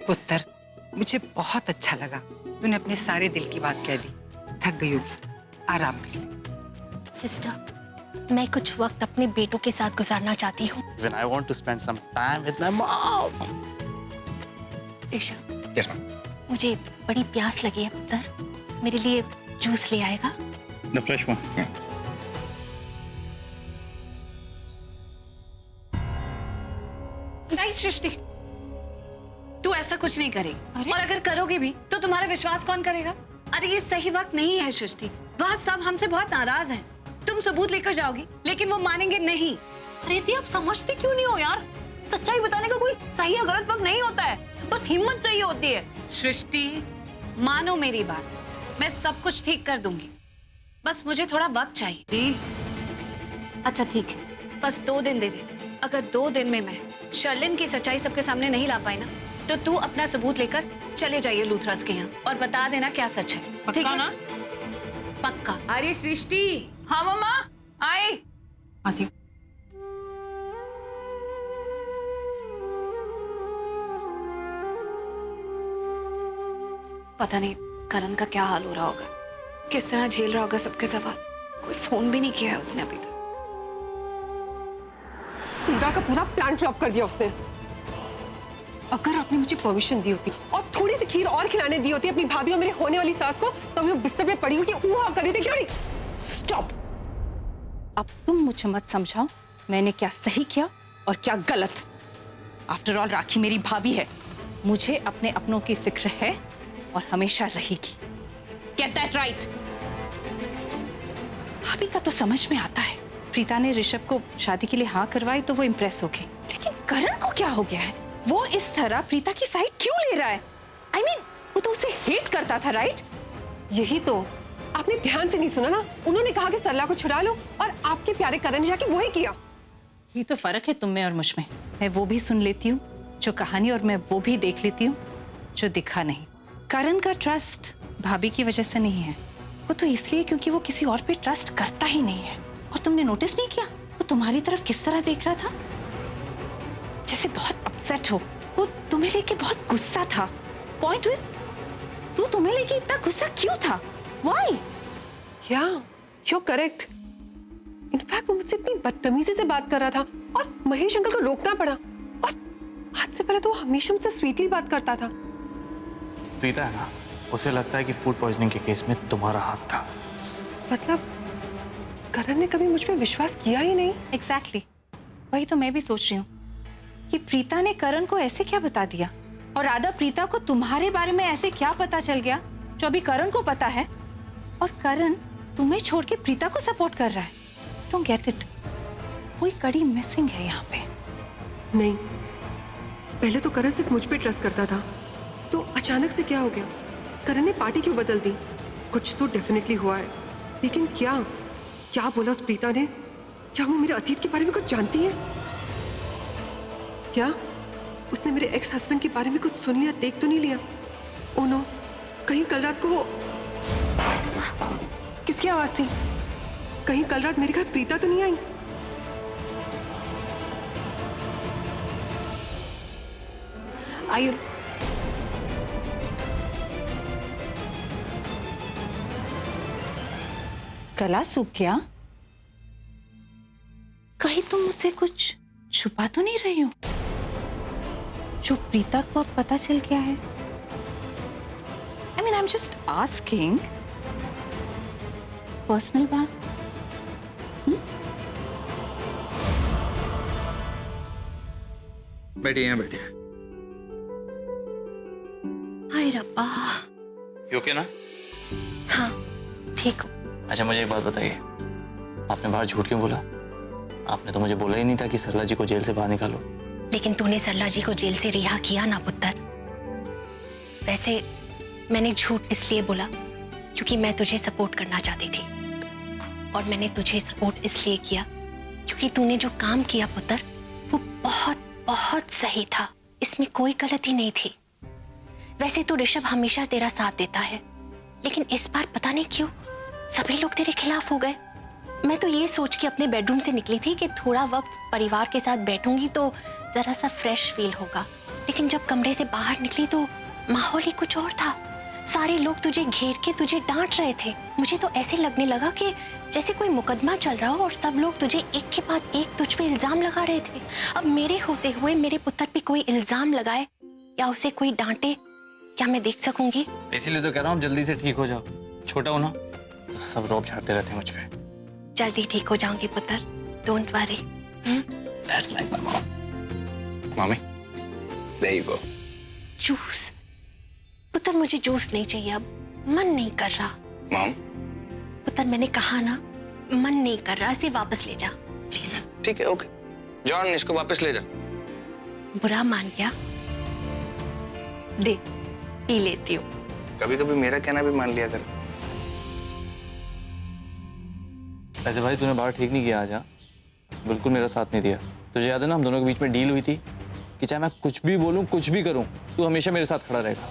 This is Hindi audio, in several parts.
पुत्र, मुझे बहुत अच्छा लगा। तूने अपने सारे दिल की बात कह दी। थक गई होगी, आराम कर ले। सिस्टर, मैं कुछ वक्त अपने बेटों के साथ गुजारना चाहती हूँ। When I want to spend some time with my mom. Rishabh, yes ma'am. मुझे बड़ी प्यास लगी है पुत्र, मेरे लिए जूस ले आएगा? The fresh one. नहीं सृष्टि, तू ऐसा कुछ नहीं करेगी। और अगर करोगी भी तो तुम्हारा विश्वास कौन करेगा? अरे ये सही वक्त नहीं है सृष्टि। वहाँ सब हमसे बहुत नाराज हैं। तुम सबूत लेकर जाओगी लेकिन वो मानेंगे नहीं। रिद्धि, आप समझते क्यों नहीं हो यार? सच्चाई बताने का कोई सही या गलत वक्त नहीं होता है, बस हिम्मत चाहिए होती है। सृष्टि, मानो मेरी बात, मैं सब कुछ ठीक कर दूंगी, बस मुझे थोड़ा वक्त चाहिए। अच्छा ठीक है, बस 2 दिन दे दे। अगर 2 दिन में मैं शर्लिन की सच्चाई सबके सामने नहीं ला पाई ना, तो तू अपना सबूत लेकर चले जाइए लूथरस के यहाँ और बता देना क्या सच है। ठीक है ना? पक्का। अरे सृष्टि। हाँ मम्मा, आए। आती हूँ। पता नहीं करण का क्या हाल हो रहा होगा, किस तरह झेल रहा होगा सबके सवाल। कोई फोन भी नहीं किया है उसने अभी तक। पूरा का पूरा प्लान फ्लॉप कर दिया उसने। अगर आपने मुझे परमिशन दी होती और थोड़ी सी खीर और खिलाने दी होती अपनी भाभी और मेरे होने वाली सास को, तो वो बिस्तर पे पड़ी होती ऊहा कर रही थी। क्यों नहीं? स्टॉप। अब तुम मुझे मत समझाओ मैंने क्या सही किया और क्या गलत। आफ्टर ऑल राखी मेरी भाभी है, मुझे अपने अपनों की फिक्र है और हमेशा रहेगी। Get that right. भाभी का तो समझ में आता है, प्रीता ने ऋषभ को शादी के लिए हाँ करवाई तो वो इम्प्रेस हो गई, लेकिन करण को क्या हो गया है? वो इस तरह प्रीता की साइड क्यों ले रहा है? I mean, वो तो उसे हेट करता था, राइट? यही तो आपने ध्यान से नहीं सुना ना। उन्होंने कहा कि सरला को छुड़ा लो और आपके प्यारे करण ने जाके वही किया। ये तो फर्क है तुम में और मुझ में। मैं वो भी सुन लेती हूँ जो कहानी, और मैं वो भी देख लेती हूँ जो दिखा नहीं। करण का ट्रस्ट भाभी की वजह से नहीं है, वो तो इसलिए क्योंकि वो किसी और पे ट्रस्ट करता ही नहीं है। और तुमने नोटिस नहीं किया वो तुम्हारी तरफ किस तरह देख रहा था? जैसे बहुत अपसेट हो। वो तुम्हें लेके बहुत गुस्सा था। पॉइंट इज, तू तुम्हें लेके इतना गुस्सा क्यों था? व्हाई? या यू करेक्ट। इनफैक्ट वो मुझसे इतनी बदतमीजी से बात कर रहा था और महेश अंकल को रोकना पड़ा। और आज से पहले तो वो हमेशा मुझसे स्वीटली बात करता था। प्रीता है ना, उसे लगता है कि फूड पॉइजनिंग के केस में तुम्हारा हाथ था। मतलब करण ने कभी मुझ पे विश्वास किया ही नहीं। एग्जैक्टली, वही तो मैं भी सोच रही हूँ कि प्रीता ने करण को ऐसे क्या बता दिया, और राधा प्रीता को तुम्हारे बारे में ऐसे क्या पता चल गया जो अभी करण को पता है, और करण तुम्हें छोड़ के प्रीता को सपोर्ट कर रहा है। Don't get it. कोई कड़ी मिसिंग है यहाँ पे। नहीं, पहले तो करण सिर्फ मुझ पे ट्रस्ट करता था, तो अचानक से क्या हो गया? करण ने पार्टी क्यों बदल दी? कुछ तो डेफिनेटली हुआ है, लेकिन क्या? क्या बोला उस प्रीता ने? क्या वो मेरे अतीत के बारे में कुछ जानती है? क्या उसने मेरे एक्स हस्बैंड के बारे में कुछ सुन लिया, देख तो नहीं लिया? ओ नो, कहीं कल रात को वो... किसकी आवाज थी? कहीं कल रात मेरे घर प्रीता तो नहीं आई? आयु, गला सूख गया? कहीं तुम मुझसे कुछ छुपा तो नहीं रही हो जो प्रीता को अब पता चल गया है? I mean, I am just asking. Personal बात। बैठिए, यहाँ बैठिए। हाय रब्बा। You okay ना? हाँ, ठीक हो। अच्छा मुझे एक बात बताइए, आपने बाहर झूठ क्यों बोला? आपने तो मुझे बोला ही नहीं था कि सरला जी को जेल से बाहर निकालो। लेकिन तूने सरला जी को जेल से रिहा किया ना पुत्र। वैसे मैंने झूठ इसलिए बोला क्योंकि मैं तुझे सपोर्ट करना चाहती थी, और मैंने तुझे सपोर्ट इसलिए किया क्योंकि तूने जो काम किया पुत्र वो बहुत बहुत सही था, इसमें कोई गलती नहीं थी। वैसे तो ऋषभ हमेशा तेरा साथ देता है, लेकिन इस बार पता नहीं क्यों सभी लोग तेरे खिलाफ हो गए। मैं तो ये सोच के अपने बेडरूम से निकली थी कि थोड़ा वक्त परिवार के साथ बैठूंगी तो जरा सा फ्रेश फील होगा, लेकिन जब कमरे से बाहर निकली तो माहौल ही कुछ और था। सारे लोग तुझे घेर के तुझे डांट रहे थे। मुझे तो ऐसे लगने लगा कि जैसे कोई मुकदमा चल रहा हो और सब लोग तुझे एक के बाद एक तुझ पे इल्जाम लगा रहे थे। अब मेरे होते हुए मेरे पुत्र पे कोई इल्जाम लगाए या उसे कोई डांटे, क्या मैं देख सकूंगी? इसीलिए तो कह रहा हूँ जल्दी से ठीक हो जाओ। छोटा हो ना तो सब रौब झाड़ते रहते हैं मुझ पे। जल्दी ठीक हो जाऊंगी पुत्र, don't worry. That's like my mom. Mommy, there you go. Juice? पुत्र मुझे जूस नहीं चाहिए, अब मन नहीं कर रहा। Mom? पुत्र मैंने कहा ना, मन नहीं कर रहा, इसे वापस ले जा प्लीज। ठीक है, ओके। जॉन, इसको वापस ले जा। बुरा मान गया? दे, पी लेती हूँ। कभी कभी मेरा कहना भी मान लिया कर। वैसे भाई तूने बाहर ठीक नहीं किया आज, हाँ? बिल्कुल मेरा साथ नहीं दिया। तुझे याद है ना हम दोनों के बीच में डील हुई थी कि चाहे मैं कुछ भी बोलूं कुछ भी करूं तू हमेशा मेरे साथ खड़ा रहेगा,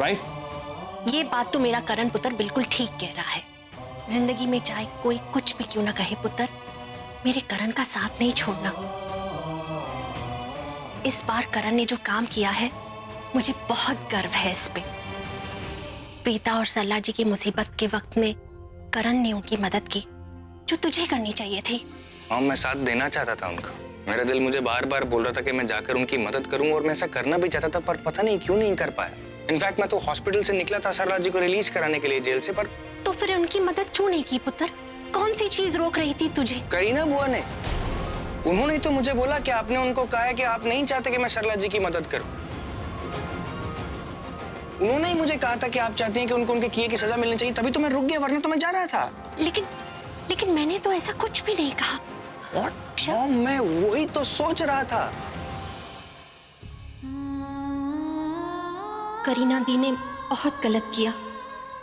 राइट? ये बात तो मेरा करण पुत्र बिल्कुल ठीक कह रहा है। जिंदगी में चाहे कोई कुछ भी क्यों ना कहे पुत्र, मेरे करण का साथ नहीं छोड़ना। इस बार करण ने जो काम किया है मुझे बहुत गर्व है इस पे। प्रीता और सरला जी की मुसीबत के वक्त में करण ने उनकी मदद की जो तुझे करनी चाहिए थी। हाँ, मैं साथ देना चाहता था उनका। मेरा दिल मुझे बार बार बोल रहा था कि मैं जाकर उनकी मदद करूं और मैं ऐसा करना भी चाहता था, पर पता नहीं क्यों नहीं कर पाया। इनफैक्ट मैं तो हॉस्पिटल से निकला था सरला जी को रिलीज कराने के लिए जेल से, पर तो फिर उनकी मदद क्यों नहीं की पुत्र? कौन सी चीज रोक रही थी तुझे? करीना बुआ ने, उन्होंने तो मुझे बोला कि आपने उनको कहा है कि आप नहीं चाहते कि मैं सरला जी की मदद करूं। उन्होंने ही मुझे कहा था कि आप चाहते हैं कि उनको उनके किए की सजा मिलनी चाहिए, तभी तो मैं रुक गया, वरना तो मैं जा रहा था। लेकिन मैंने तो ऐसा कुछ भी नहीं कहा। हाँ, मैं वही तो सोच रहा था। करीना दी ने बहुत गलत किया,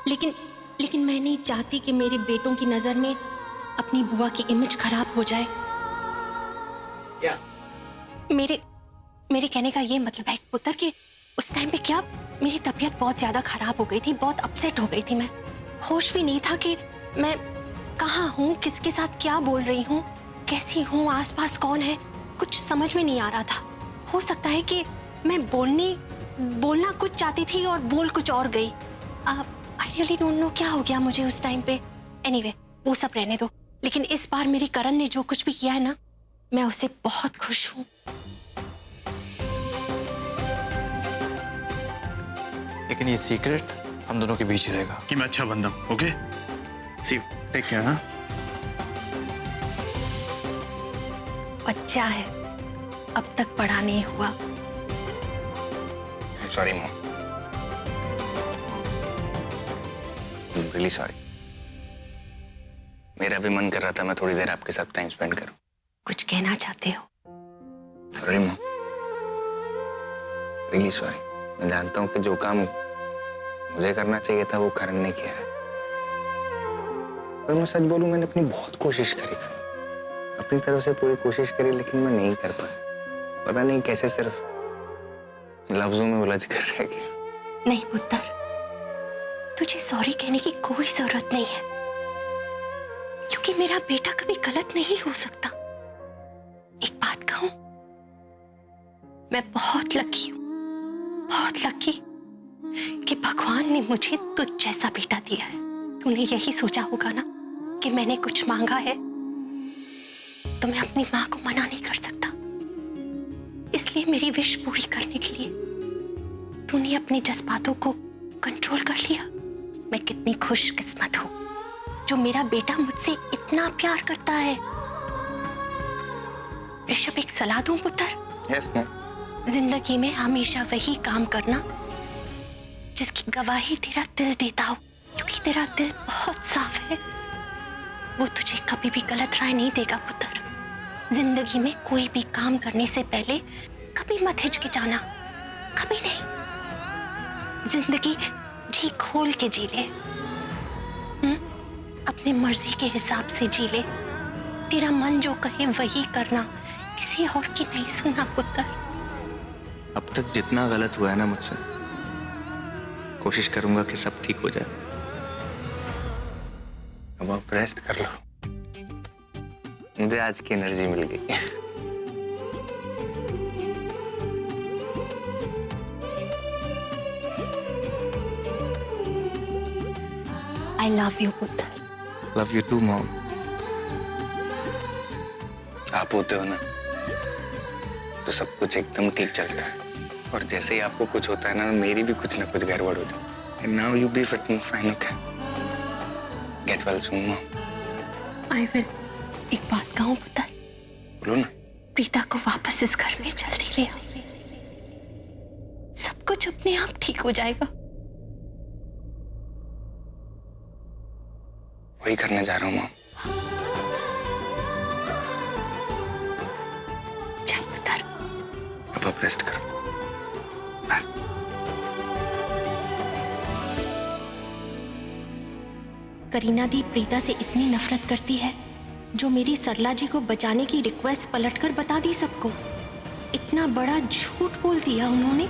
लेकिन मैं नहीं चाहती कि मेरे बेटों की नजर में अपनी बुआ की इमेज खराब हो जाए। क्या? मेरे कहने का ये मतलब है पुत्र कि उस टाइम पे क्या मेरी तबीयत बहुत ज्यादा खराब हो गई थी, बहुत अपसेट हो गई थी। मैं होश भी नहीं था कि मैं कहाँ हूँ, किसके साथ क्या बोल रही हूँ, कैसी हूँ, आसपास कौन है, कुछ समझ में नहीं आ रहा था। हो सकता है कि मैं बोलना कुछ चाहती थी और बोल कुछ और गई। आई रियली डोंट नो क्या हो गया मुझे उस टाइम पे। एनीवे, वो सब रहने दो। लेकिन इस बार मेरी करण ने जो कुछ भी किया है ना, मैं उससे बहुत खुश हूँ। लेकिन ये सीक्रेट हम दोनों के बीच ही रहेगा कि मैं अच्छा बंदा हूं, ओके? सी टेक केयर। हाँ, बच्चा है, अब तक बड़ा नहीं हुआ। Sorry mom, really sorry. मेरा भी मन कर रहा था मैं थोड़ी देर आपके साथ टाइम स्पेंड करूं। कुछ कहना चाहते हो? Sorry mom, really sorry. मैं जानता हूँ कि जो काम मुझे करना चाहिए था वो करण ने किया है, पर मैं सच बोलूं मैंने अपनी बहुत कोशिश करी, अपनी तरफ से पूरी कोशिश करी, लेकिन मैं नहीं कर पाया। पता नहीं कैसे सिर्फ लफ्जों में उलझ कर रह गया। नहीं पुत्र, तुझे सॉरी कहने की कोई जरूरत नहीं है, क्योंकि मेरा बेटा कभी गलत नहीं हो सकता। एक बात कहूं, मैं बहुत लकी हूं, बहुत लकी कि भगवान ने मुझे तुझ जैसा बेटा दिया है। तूने यही सोचा होगा ना कि मैंने कुछ मांगा है तो मैं अपनी मां को मना नहीं कर सकता, इसलिए मेरी विश पूरी करने के लिए तूने अपने जज्बातों को कंट्रोल कर लिया। मैं कितनी खुशकिस्मत हूं जो मेरा बेटा मुझसे इतना प्यार करता है। ऋषभ, एक सलाह दूं पुत्र? Yes ma'am. जिंदगी में हमेशा वही काम करना जिसकी गवाही तेरा दिल देता हो, क्योंकि तेरा दिल बहुत साफ है। वो तुझे कभी भी गलत राय नहीं देगा पुत्र। जिंदगी में कोई भी काम करने से पहले कभी मत हिचकिचाना, कभी नहीं। जिंदगी जी खोल के जी ले, अपनी मर्जी के हिसाब से जी ले। तेरा मन जो कहे वही करना, किसी और की नहीं सुनना पुत्र। अब तक जितना गलत हुआ है ना मुझसे, कोशिश करूंगा कि सब ठीक हो जाए। अब आप रेस्ट कर लो, मुझे आज की एनर्जी मिल गई। आई लव यू पुत्र। Love you too mom. आप होते हो ना तो सब कुछ एकदम ठीक चलता है, और जैसे ही आपको कुछ होता है ना, मेरी भी कुछ ना कुछ गड़बड़ हो जाती है। And now you be fit and fine, okay? Get well soon, mom. I will. एक बात कहूँ पुत्र, बोलो ना। प्रीता को वापस इस घर में जल्दी ले आओ। सब कुछ अपने आप ठीक हो जाएगा। वही करने जा रहा हूँ मॉम। जा पुत्र। अब आप रेस्ट करो। बाय। करीना दी प्रीता से इतनी नफरत करती है, जो मेरी सरला जी को बचाने की रिक्वेस्ट पलटकर बता दी सबको। इतना बड़ा झूठ बोल दिया उन्होंने।